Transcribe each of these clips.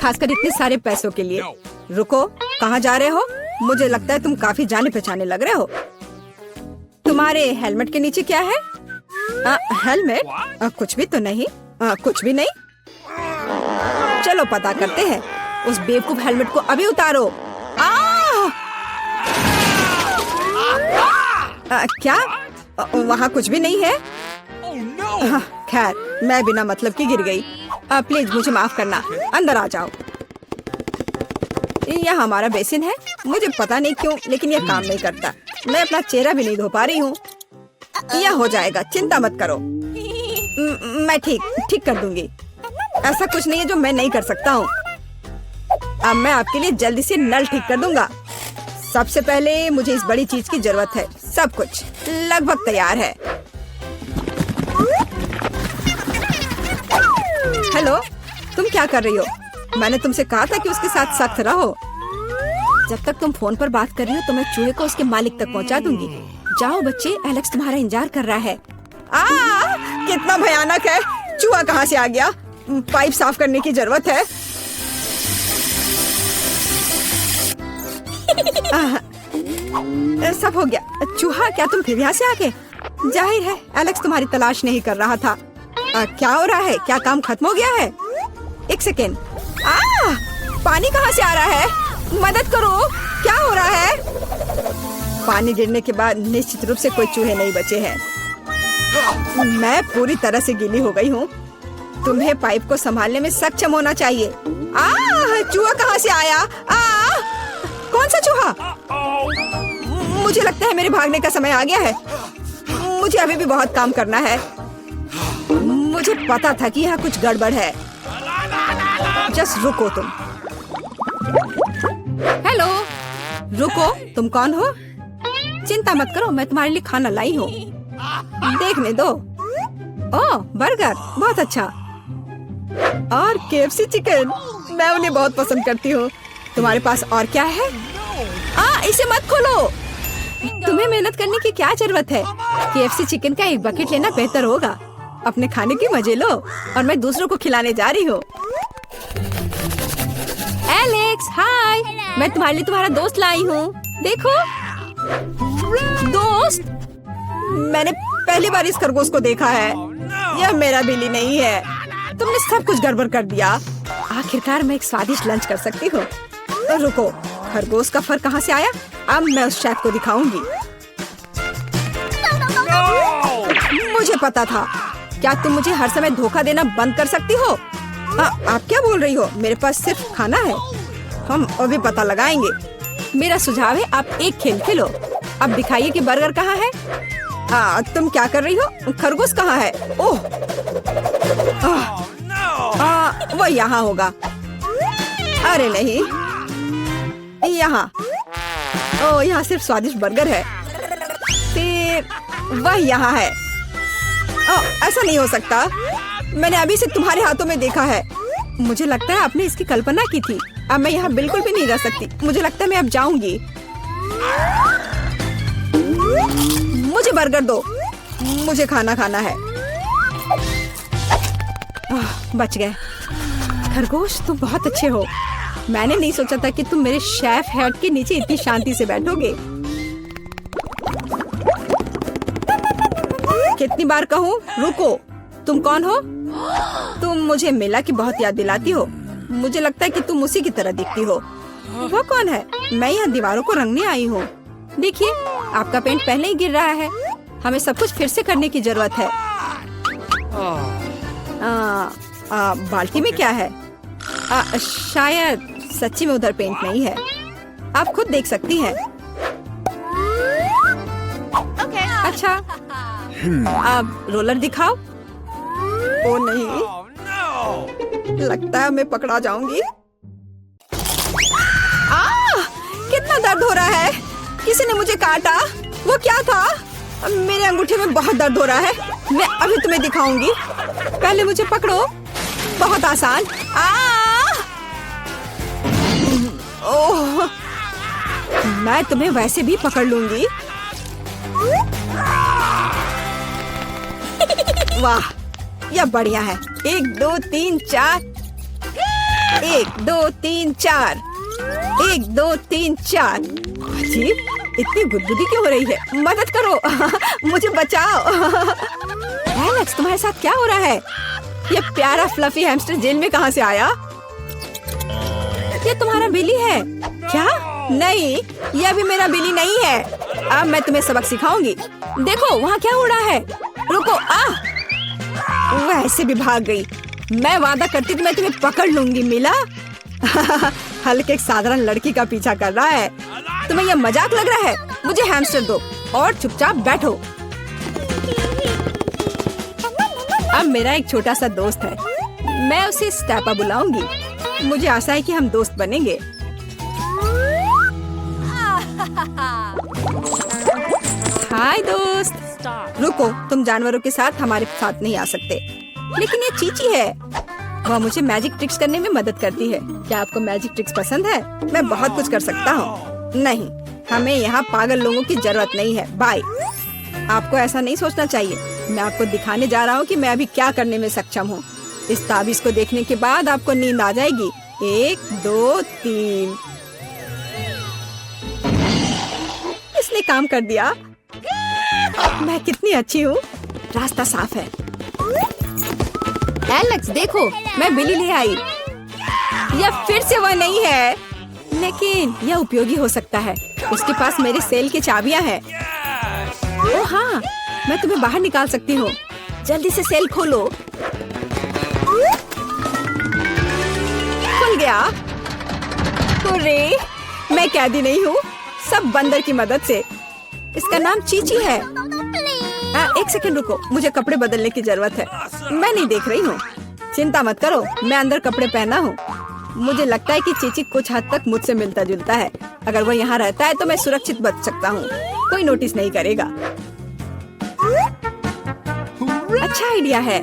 खासकर इतने सारे पैसों के लिए। रुको, कहाँ जा रहे हो? मुझे लगता है तुम काफी जाने पहचाने लग रहे हो। तुम्हारे हेलमेट के नीचे क्या है? हेलमेट? कुछ भी तो नहीं। कुछ भी नहीं। चलो पता करते हैं। उस बेवकूफ हेलमेट को अभी उतारो। क्या? वहाँ कुछ भी नहीं है। खैर, मैं बिना मतलब की गिर गई। प्लीज मुझे माफ करना। अंदर आ जाओ। यह हमारा बेसिन है। मुझे पता नहीं क्यों, लेकिन यह काम नहीं करता। मैं अपना चेहरा भी नहीं धो पा रही हूँ। यह हो जाएगा, चिंता मत करो। मैं ठीक कर दूंगी। ऐसा कुछ नहीं है जो मैं नहीं कर सकता हूँ। अब मैं आपके लिए जल्दी से नल ठीक कर दूंगा। सबसे पहले मुझे इस बड़ी चीज की जरूरत है। सब कुछ लगभग तैयार है। हेलो, तुम क्या कर रही हो? मैंने तुमसे कहा था कि उसके साथ सख्त रहो। जब तक तुम फोन पर बात कर रही हो तो मैं चूहे को उसके मालिक तक पहुंचा दूंगी। जाओ बच्चे, एलेक्स तुम्हारा इंतजार कर रहा है। कितना भयानक है। चूहा कहाँ से आ गया? पाइप साफ करने की जरूरत है। सब हो गया। चूहा, क्या तुम फिर यहाँ से आ गए? जाहिर है एलेक्स तुम्हारी तलाश नहीं कर रहा था। क्या हो रहा है? क्या काम खत्म हो गया है? एक सेकेंड। पानी कहाँ से आ रहा है? मदद करो, क्या हो रहा है? पानी गिरने के बाद निश्चित रूप से कोई चूहे नहीं बचे हैं। मैं पूरी तरह से गीली हो गई हूँ। तुम्हें पाइप को संभालने में सक्षम होना चाहिए। चूहा कहाँ से आया? कौन सा चूहा? मुझे लगता है मेरे भागने का समय आ गया है। मुझे अभी भी बहुत काम करना है। मुझे पता था कि यहाँ कुछ गड़बड़ है। जस्ट रुको तुम। हेलो, रुको, तुम कौन हो? चिंता मत करो, मैं तुम्हारे लिए खाना लाई हूँ। देखने दो। ओह, बर्गर, बहुत अच्छा। और KFC चिकन, मैं उन्हें बहुत पसंद करती हूँ। तुम्हारे पास और क्या है? इसे मत खोलो। तुम्हें मेहनत करने की क्या जरूरत है? KFC चिकन का एक बकेट लेना बेहतर होगा। अपने खाने की मजे लो और मैं दूसरों को खिलाने जा रही हूँ। एलेक्स, हाय, मैं तुम्हारे लिए तुम्हारा दोस्त लाई हूँ। देखो। दोस्त? मैंने पहली बार इस खरगोश को देखा है। यह मेरा बिल्ली नहीं है। तुमने सब कुछ गड़बड़ कर दिया। आखिरकार मैं एक स्वादिष्ट लंच कर सकती हूँ। तो रुको, खरगोश का फर कहाँ से आया? अब मैं उस शेफ को दिखाऊंगी। मुझे पता था। क्या तुम मुझे हर समय धोखा देना बंद कर सकती हो? आप क्या बोल रही हो? मेरे पास सिर्फ खाना है। हम अभी पता लगाएंगे। मेरा सुझाव है आप एक खेल खेलो। अब दिखाइए कि बर्गर कहाँ है। तुम क्या कर रही हो? खरगोश कहाँ है? ओह, वो यहाँ होगा। अरे नहीं, यहाँ। ओह, यहाँ सिर्फ स्वादिष्ट बर्गर है। फिर वह यहाँ है। ऐसा नहीं हो सकता। मैंने अभी से तुम्हारे हाथों में देखा है। मुझे लगता है आपने इसकी कल्पना की थी। अब मैं यहाँ बिल्कुल भी नहीं रह सकती। मुझे लगता है मैं अब जाऊंगी। मुझे बर्गर दो। मुझे खाना खाना है। बच गए। खरगोश, तुम बहुत अच्छे हो। मैंने नहीं सोचा था कि तुम मेरे शेफ हेड के नीचे इतनी शांति से बैठोगे। कितनी बार कहूँ? रुको, तुम कौन हो? तुम मुझे मेला की बहुत याद दिलाती हो। मुझे लगता है कि तुम उसी की तरह दिखती हो। वो कौन है? मैं यहाँ दीवारों को रंगने आई हूँ। देखिए, आपका पेंट पहले ही गिर रहा है। हमें सब कुछ फिर से करने की जरूरत है। बाल्टी में क्या है? शायद सच्ची में उधर पेंट नहीं है। आप खुद देख सकती हैं। अच्छा, अब रोलर दिखाओ। ओ नहीं, लगता है मैं पकड़ा जाऊंगी। कितना दर्द हो रहा है। किसी ने मुझे काटा। वो क्या था? मेरे अंगूठे में बहुत दर्द हो रहा है। मैं अभी तुम्हें दिखाऊंगी। पहले मुझे पकड़ो। बहुत आसान। ओह, मैं तुम्हें वैसे भी पकड़ लूंगी। वाह, यह बढ़िया है। 1 2 3 4। 1 2 3 4, 1 2 3 4। अजीब, इतनी गुदगुदी क्यों हो रही है? मदद करो, मुझे बचाओ। एलेक्स, तुम्हारे साथ क्या हो रहा है? ये प्यारा फ्लफी हैमस्टर जेल में कहाँ से आया? ये तुम्हारा बिली है क्या? नहीं, ये अभी मेरा बिली नहीं है। अब मैं तुम्हें सबक सिखाऊंगी। देखो वहाँ क्या हो रहा है। रुको, वैसे भी भाग गई। मैं वादा करती तो मैं तुम्हें पकड़ लूंगी। मिला? हल्के एक साधारण लड़की का पीछा कर रहा है। तुम्हें यह मजाक लग रहा है? मुझे हैमस्टर दो और चुपचाप बैठो। अब मेरा एक छोटा सा दोस्त है, मैं उसे स्टेपा बुलाऊंगी। मुझे आशा है कि हम दोस्त बनेंगे। हाय दोस्त। रुको, तुम जानवरों के साथ हमारे साथ नहीं आ सकते। लेकिन ये चीची है, वह मुझे मैजिक ट्रिक्स करने में मदद करती है। क्या आपको मैजिक ट्रिक्स पसंद है? मैं बहुत कुछ कर सकता हूँ। नहीं, हमें यहाँ पागल लोगों की जरूरत नहीं है। बाय। आपको ऐसा नहीं सोचना चाहिए। मैं आपको दिखाने जा रहा हूँ कि मैं अभी क्या करने में सक्षम हूँ। इस ताबीज को देखने के बाद आपको नींद आ जाएगी। 1 2 3। इसने काम कर दिया। मैं कितनी अच्छी हूँ। रास्ता साफ है। एलेक्स देखो, मैं बिली ले आई। यह फिर से वह नहीं है, लेकिन यह उपयोगी हो सकता है। उसके पास मेरे सेल की चाबियां हैं। ओह हाँ, मैं तुम्हें बाहर निकाल सकती हूँ। जल्दी से सेल खोलो। खुल गया। अरे, मैं कैदी नहीं हूँ, सब बंदर की मदद से। इसका नाम चीची है। एक सेकंड रुको, मुझे कपड़े बदलने की जरूरत है। मैं नहीं देख रही हूँ। चिंता मत करो, मैं अंदर कपड़े पहना हूँ। मुझे लगता है कि चीची कुछ हद तक मुझसे मिलता जुलता है। अगर वह यहाँ रहता है तो मैं सुरक्षित बच सकता हूँ। कोई नोटिस नहीं करेगा। अच्छा आइडिया है।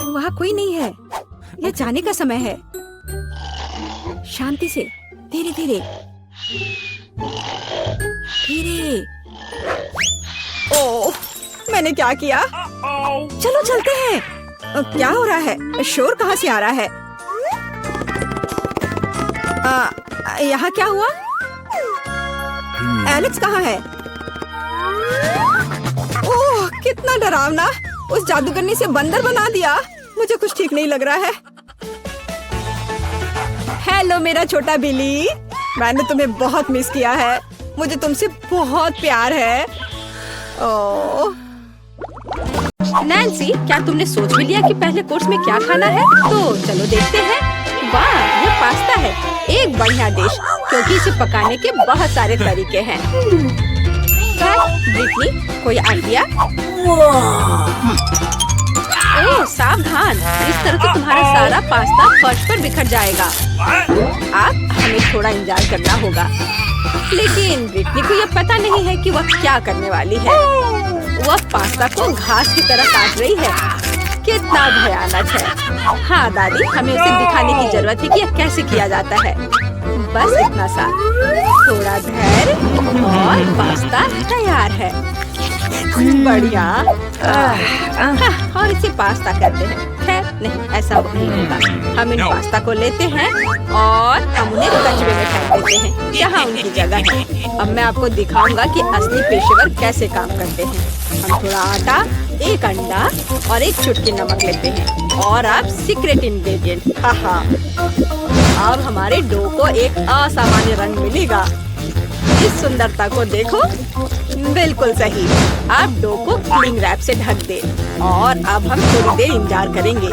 वहाँ कोई नहीं है। यह जाने का समय है। शांति से, धीरे धीरे धीरे। ओह, मैंने क्या किया? चलो चलते हैं। क्या हो रहा है? शोर कहाँ से आ रहा है? यहाँ क्या हुआ? एलेक्स कहाँ है? ओह, कितना डरावना। उस जादूगरनी से बंदर बना दिया। मुझे कुछ ठीक नहीं लग रहा है। हेलो मेरा छोटा बिली, मैंने तुम्हें बहुत मिस किया है। मुझे तुमसे बहुत प्यार है। ओह नैन्सी, क्या तुमने सोच भी लिया कि पहले कोर्स में क्या खाना है? तो चलो देखते हैं। वाह, ये पास्ता है। एक बढ़िया डिश, क्योंकि इसे पकाने के बहुत सारे तरीके हैं। ब्रिटनी, कोई आइडिया? ओह सावधान, इस तरह से तुम्हारा सारा पास्ता फर्श पर बिखर जाएगा। अब हमें थोड़ा इंतजार करना होगा। लेकिन ब्रिटनी को यह पता नहीं है कि वह क्या करने वाली है। वह पास्ता को घास की तरह काट रही है। कितना भयानक है। हाँ दादी, हमें उसे दिखाने की जरूरत है कि यह कैसे किया जाता है। बस इतना सा, थोड़ा धैर्य और पास्ता तैयार है। बढ़िया। और इसे पास्ता कहते हैं। खैर नहीं, ऐसा नहीं होगा। हम इन पास्ता को लेते हैं और हम उन्हें कचरे में फेंक देते हैं, जहाँ उनकी जगह है। अब मैं आपको दिखाऊंगा कि असली पेशेवर कैसे काम करते हैं। हम थोड़ा आटा, एक अंडा और एक चुटकी नमक लेते हैं। और अब सीक्रेट इंग्रेडिएंट, अब हमारे डो को एक असामान्य रंग मिलेगा। इस सुंदरता को देखो, बिल्कुल सही। आप डो को क्लिंग रैप से ढक दे और अब हम थोड़ी देर इंतजार करेंगे।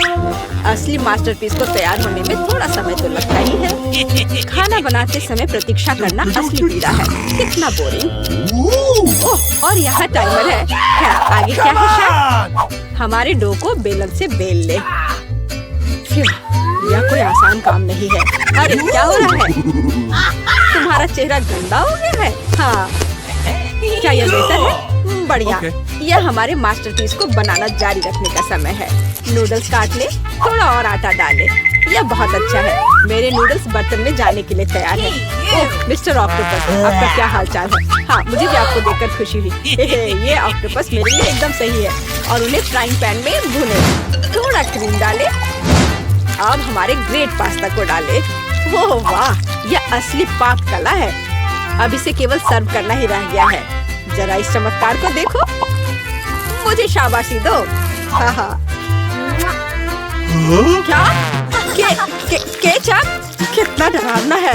असली मास्टरपीस को तैयार होने में थोड़ा समय तो लगता ही है। खाना बनाते समय प्रतीक्षा करना असली पीड़ा है। कितना बोरिंग। ओह, और यहाँ टाइमर है। क्या आगे क्या है? शायद हमारे डो को बेलन से बेल ले। यह कोई आसान काम नहीं है। अरे क्या हो रहा है? तुम्हारा चेहरा गंदा हो गया है। हाँ, क्या यह बेहतर है? बढ़िया। यह हमारे मास्टरपीस को बनाना जारी रखने का समय है। नूडल्स काट ले, थोड़ा और आटा डाले यह बहुत अच्छा है। मेरे नूडल्स बर्तन में जाने के लिए तैयार है। ओह मिस्टर ऑक्टोपस, आपका क्या हाल चाल है? हाँ, मुझे भी आपको देखकर खुशी हुई। ये ऑक्टोपस मेरे लिए एकदम सही है। और उन्हें फ्राइंग पैन में भूने, थोड़ा क्रीम डाले। अब हमारे ग्रेट पास्ता को डाले। ओह वाह, यह असली पाक कला है। अब इसे केवल सर्व करना ही रह गया है। जरा इस चमत्कार को देखो। मुझे शाबाशी दो। हाँ। क्या? केचप? कितना डरावना है।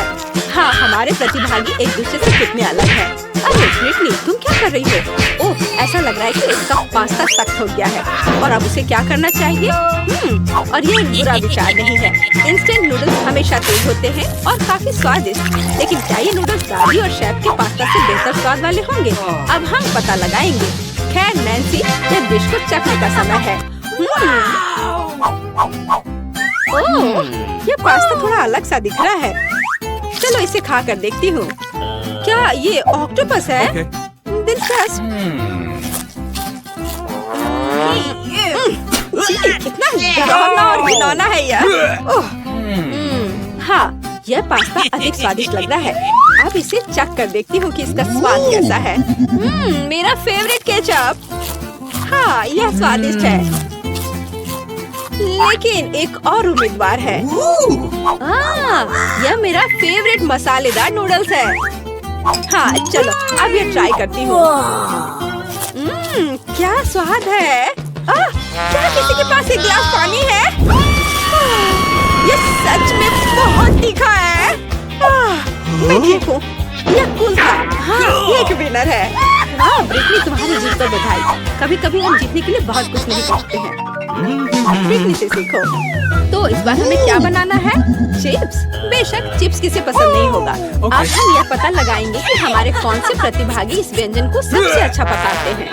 हाँ, हमारे प्रतिभागी एक दूसरे से कितने अलग हैं। अरे ब्रिटनी, तुम क्या कर रही हो? ओह, ऐसा लग रहा है कि इसका पास्ता सख्त हो गया है और अब उसे क्या करना चाहिए? और ये एक बुरा विचार नहीं है। इंस्टेंट नूडल्स हमेशा तेज होते हैं और काफी स्वादिष्ट, लेकिन क्या ये नूडल्स दादी और शेफ के पास्ता से बेहतर स्वाद वाले होंगे? अब हम पता लगाएंगे। खैर नैन्सी, यह डिश को चखने का समय है। ओह, ये पास्ता थोड़ा अलग सा दिख रहा है। चलो इसे खा कर देखती हूँ। क्या ये ऑक्टोपस है? दिलचस्प। कितना डरावना और घिनौना है यह। ओह, हाँ, यह पास्ता अधिक स्वादिष्ट लग रहा है। अब इसे चख कर देखती हूँ कि इसका स्वाद कैसा है। मेरा फेवरेट केचप। हाँ, यह स्वादिष्ट है, लेकिन एक और उम्मीदवार है। यह मेरा फेवरेट मसालेदार नूडल्स है। हाँ, चलो अब ये ट्राई करती हूँ। क्या स्वाद है। क्या किसी के पास एक गिलास पानी है? ये सच में बहुत तीखा है। मैं ठीक हूँ, यह कूल था। हाँ, ये एक विनर है। हाँ ब्रिटनी, तुम्हारी जीत पर बधाई। कभी कभी हम जीतने के लिए बहुत कुछ नहीं करते हैं। ब्रिटनी से सीखो। तो इस बार हमें क्या बनाना है? चिप्स। बेशक, चिप्स किसे पसंद नहीं होगा। अब हम यह पता लगाएंगे कि हमारे कौन से प्रतिभागी इस व्यंजन को सबसे अच्छा पकाते हैं।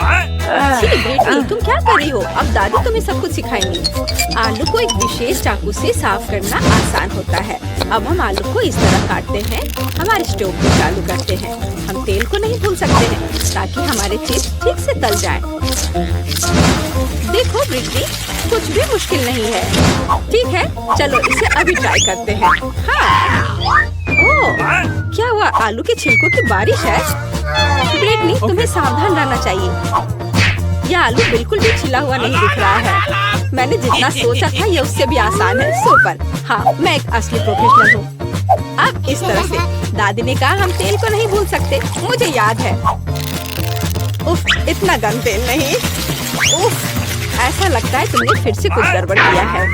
ब्रिटनी, तुम क्या कर रही हो? अब दादी तुम्हें सब कुछ सिखाएंगी। आलू को एक विशेष चाकू से साफ करना आसान होता है। अब हम आलू को इस तरह काटते हैं। हमारे स्टोव को चालू करते हैं। हम तेल को नहीं भूल सकते हैं ताकि हमारे चिप्स ठीक से तल जाएं। देखो ब्रिटनी, कुछ भी मुश्किल नहीं है। ठीक है, चलो इसे अभी ट्राई करते हैं। हाँ। ओह, क्या हुआ? आलू के छिलकों की बारिश है। ब्रिटनी, तुम्हें सावधान रहना चाहिए। यह आलू बिल्कुल भी छिला हुआ नहीं दिख रहा है। मैंने जितना सोचा था यह उससे भी आसान है। सुपर। हाँ, मैं एक असली प्रोफेशनल हूँ। अब इस तरह से दादी ने कहा हम तेल को नहीं भूल सकते। मुझे याद है। उफ, इतना गर्म तेल नहीं। उफ, ऐसा लगता है तुमने फिर से कुछ गड़बड़ किया है।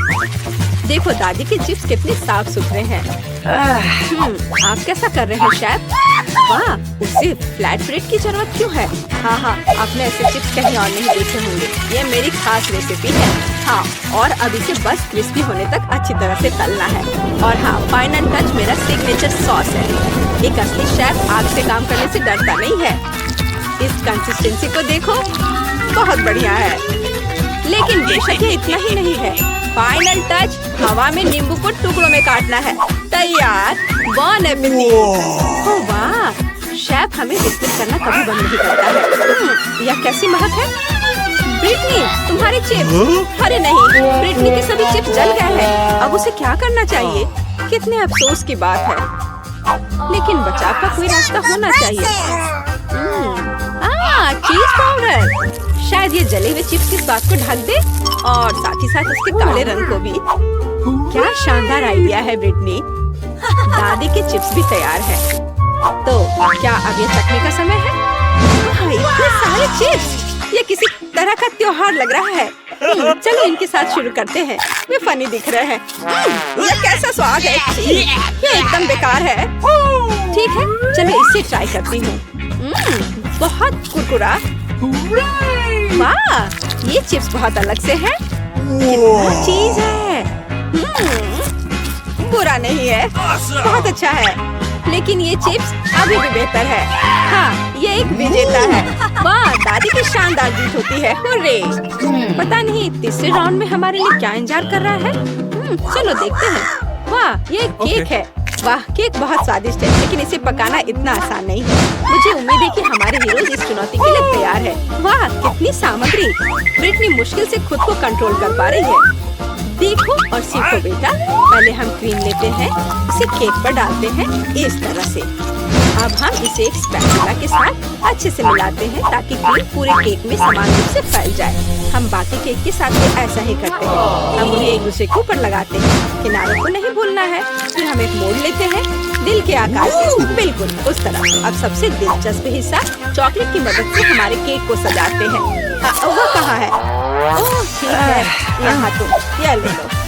देखो दादी के चिप्स कितने साफ सुथरे हैं। आप कैसा कर रहे हैं शेफ? वाह, उसे फ्लैट ब्रेड की जरूरत क्यों है? हाँ, आपने ऐसे चिप्स कहीं और नहीं देखे होंगे। ये मेरी खास रेसिपी है। हाँ, और अब इसे बस क्रिस्पी होने तक अच्छी तरह से तलना है। और हाँ, फाइनल टच मेरा सिग्नेचर सॉस है। एक असली शेफ आग से काम करने से डरता नहीं है। इस कंसिस्टेंसी को देखो, बहुत बढ़िया है। लेकिन बेशक ये इतना ही नहीं है। फाइनल टच, हवा में नींबू को टुकड़ों में काटना है। तैयार। बॉन एपेटिट। ओह वाह, शेफ हमें बिस्किट करना कभी बंद नहीं करता है। यह कैसी महक है? ब्रिटनी, तुम्हारे चिप्स। अरे नहीं, ब्रिटनी के सभी चिप्स जल गए हैं। अब उसे क्या करना चाहिए? कितने अफसोस की बात है। लेकिन बचाव का कोई रास्ता होना चाहिए। चीज पाउडर। शायद ये जले हुए चिप्स की स्वाद को ढक दे और साथ ही साथ उसके काले रंग को भी। क्या शानदार आइडिया है ब्रिटनी। दादी के चिप्स भी तैयार है। तो क्या अब ये चखने का समय है? इतने सारे चिप्स, ये किसी तरह का त्योहार लग रहा है। चलो इनके साथ शुरू करते हैं। वे फनी दिख रहे हैं। ये कैसा स्वाद है? ये एकदम बेकार है। ठीक है, चलो इसे ट्राई करती हूँ। बहुत कुरकुरा। वाह, ये चिप्स बहुत अलग से है। कितना चीज है। बुरा नहीं है, बहुत अच्छा है। लेकिन ये चिप्स अभी भी बेहतर है। हाँ, ये एक विजेता है। वाह, दादी की शानदार जीत होती है। हुर्रे। पता नहीं तीसरे राउंड में हमारे लिए क्या इंतजार कर रहा है। चलो देखते हैं। वाह, ये केक है। वाह, केक बहुत स्वादिष्ट है, लेकिन इसे पकाना इतना आसान नहीं है। मुझे उम्मीद है कि हमारे हीरोज इस चुनौती के लिए तैयार है। वाह, कितनी सामग्री। ब्रिटनी मुश्किल से खुद को कंट्रोल कर पा रही है। देखो और सीखो बेटा। पहले हम क्रीम लेते हैं, इसे केक पर डालते हैं इस तरह से। अब हम इसे एक स्पैचुला के साथ अच्छे से मिलाते हैं ताकि क्रीम पूरे केक में समान रूप से फैल जाए। हम बाकी केक के साथ भी ऐसा ही करते हैं। हम उन्हें एक दूसरे के ऊपर लगाते हैं, किनारों को नहीं भूलना है। फिर हम एक मोड़ लेते हैं दिल के आकार के, बिल्कुल उस तरह। अब सबसे दिलचस्प हिस्सा, चॉकलेट की मदद से हमारे केक को सजाते हैं। वो कहाँ है? ओह ठीक है, यहाँ तुम यह ले लो।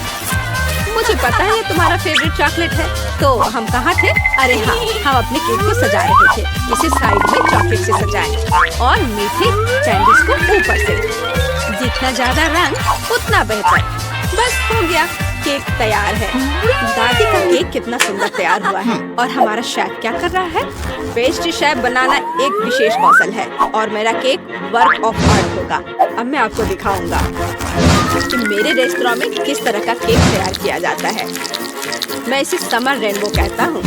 मुझे पता है ये तुम्हारा फेवरेट चॉकलेट है। तो हम कहाँ थे? अरे हाँ, हम अपने केक को सजा रहे थे। इसे साइड में चॉकलेट से सजाएं और मीठे कैंडीज को ऊपर से। जितना ज्यादा रंग उतना बेहतर। बस हो गया, केक तैयार है। दादी का केक कितना सुंदर तैयार हुआ है। और हमारा शेफ क्या कर रहा है? पेस्ट्री शेफ बनाना एक विशेष कौशल है और मेरा केक वर्क ऑफ आर्ट होगा। अब मैं आपको दिखाऊंगा कि मेरे रेस्टोरेंट में किस तरह का केक तैयार किया जाता है। मैं इसे समर रेनबो कहता हूँ।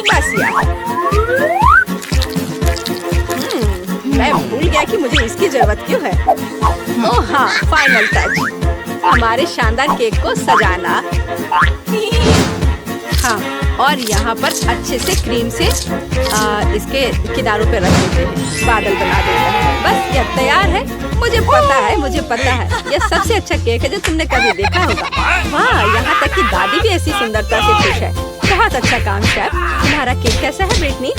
बस यार, मैं भूल गया कि मुझे इसकी जरूरत क्यों है। ओह हाँ, फाइनल टच, हमारे शानदार केक को सजाना। हाँ, और यहाँ पर अच्छे से क्रीम से इसके किनारों पे रख देते हैं, बादल बना देते हैं। बस यह तैयार है। मुझे पता है यह सबसे अच्छा केक है जो तुमने कभी देखा होगा। वाह, यहाँ तक कि दादी भी ऐसी सुंदरता से खुश है। बहुत अच्छा काम शेफ। तुम्हारा केक कैसा है ब्रिटनी?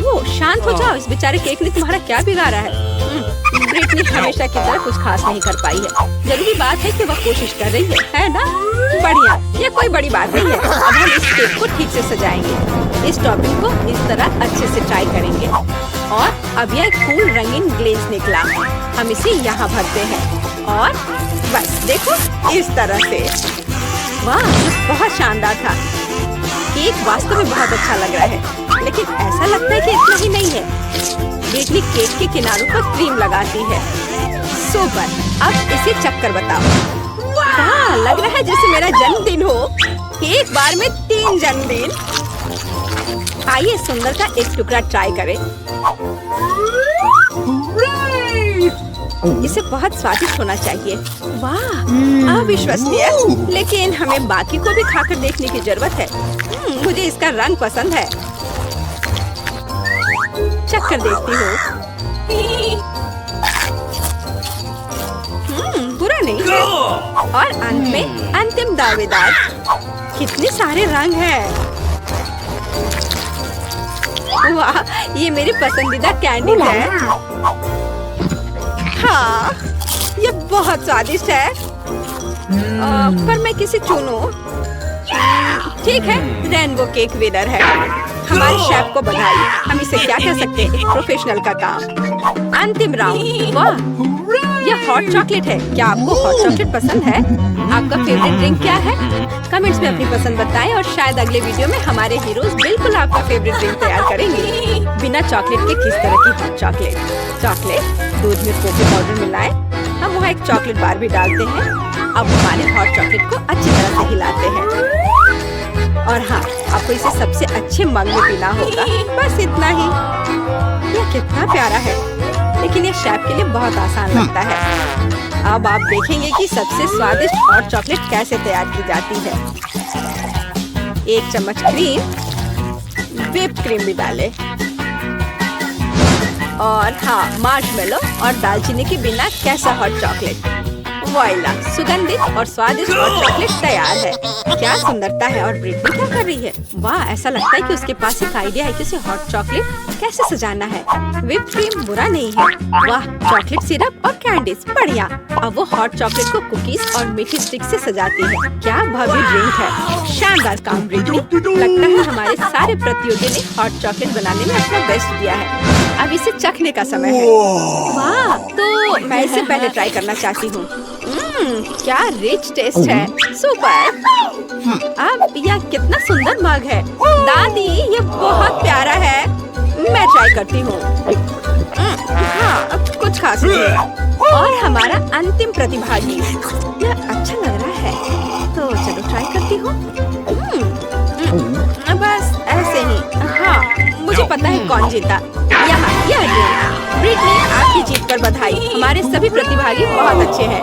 ओह शांत हो जाओ, इस बेचारे केक ने तुम्हारा क्या बिगाड़ा है? ब्रिटनी हमेशा की तरह कुछ खास नहीं कर पाई है। जरूरी बात है कि वह कोशिश कर रही है ना? बढ़िया, यह कोई बड़ी बात नहीं है। अब हम इस केक को ठीक से सजाएंगे। इस टॉपिंग को इस तरह अच्छे से ट्राई करेंगे। और अब यह कूल रंगीन ग्लेज निकला। हम इसे यहाँ भरते हैं और बस देखो इस तरह से। वाह, यह बहुत शानदार था। केक वास्तव में बहुत अच्छा लग रहा है, लेकिन ऐसा लगता है कि इतना ही नहीं है। ब्रिटनी केक के किनारों पर क्रीम लगाती है। सुपर, अब इसे चक्कर बताओ। वाह, लग रहा है जैसे मेरा जन्मदिन हो। एक बार में 3 जन्मदिन। आइए सुंदर का एक टुकड़ा ट्राई करें। इसे बहुत स्वादिष्ट होना चाहिए। वाह, अविश्वसनीय। लेकिन हमें बाकी को भी खाकर देखने की जरूरत है। मुझे इसका रंग पसंद है। चक्कर देखती हूँ। बुरा नहीं है। और अंत में अंतिम दावेदार। कितने सारे रंग हैं। वाह, ये मेरी पसंदीदा कैंडी है। हाँ, ये बहुत स्वादिष्ट है। पर मैं किसे चुनूं? ठीक है, रेनबो केक विनर है। हमारे शेफ को बधाई। हम इसे क्या कह सकते हैं? एक प्रोफेशनल का काम। अंतिम राउंड। वाह, यह हॉट चॉकलेट है। क्या आपको हॉट चॉकलेट पसंद है? आपका फेवरेट ड्रिंक क्या है? कमेंट्स में अपनी पसंद बताएं और शायद अगले वीडियो में हमारे हीरोज बिल्कुल आपका फेवरेट ड्रिंक तैयार करेंगे। बिना चॉकलेट के किस तरह की हॉट चॉकलेट? चॉकलेट दूध में कोको पाउडर मिलाएं। हम वहाँ एक चॉकलेट बार भी डालते हैं। अब हमारे हॉट चॉकलेट को अच्छी तरह से हिलाते हैं। और हाँ, आपको इसे सबसे अच्छे मग में पीना होगा। बस इतना ही। यह कितना प्यारा है, लेकिन ये शेफ के लिए बहुत आसान लगता है। अब आप देखेंगे कि सबसे स्वादिष्ट हॉट चॉकलेट कैसे तैयार की जाती है। 1 चम्मच क्रीम, व्हिप क्रीम भी डालें। और हाँ, मार्शमेलो और दालचीनी के बिना कैसा हॉट चॉकलेट। वॉइला, सुगंधित और स्वादिष्ट हॉट चॉकलेट तैयार है। क्या सुंदरता है। और ब्रिटनी क्या कर रही है? वाह, ऐसा लगता है कि उसके पास एक आइडिया है कि उसे हॉट चॉकलेट कैसे सजाना है। व्हिप क्रीम बुरा नहीं है। वाह, चॉकलेट सिरप और कैंडीज बढ़िया। अब वो हॉट चॉकलेट को कुकीज और मीठी स्टिक से सजाती है। क्या भव्य ड्रिंक है। शानदार काम ब्रिटनी। लगता है हमारे सारे प्रतियोगी ने हॉट चॉकलेट बनाने में अपना बेस्ट दिया है। अब इसे चखने का समय है। वाह, तो मैं इसे पहले ट्राई करना चाहती हूँ। क्या रिच टेस्ट है। सुपर। अब यह कितना सुंदर मग है। दादी, ये बहुत प्यारा है। मैं ट्राई करती हूँ। हाँ, अब कुछ खास नहीं। और हमारा अंतिम प्रतिभागी। यह अच्छा लग रहा है, तो चलो ट्राई करती हूँ। बस ऐसे ही। हाँ, मुझे पता है कौन जीता। यहाँ यह ब्रिटनी, आपकी जीत पर बधाई। हमारे सभी प्रतिभागी बहुत अच्छे हैं।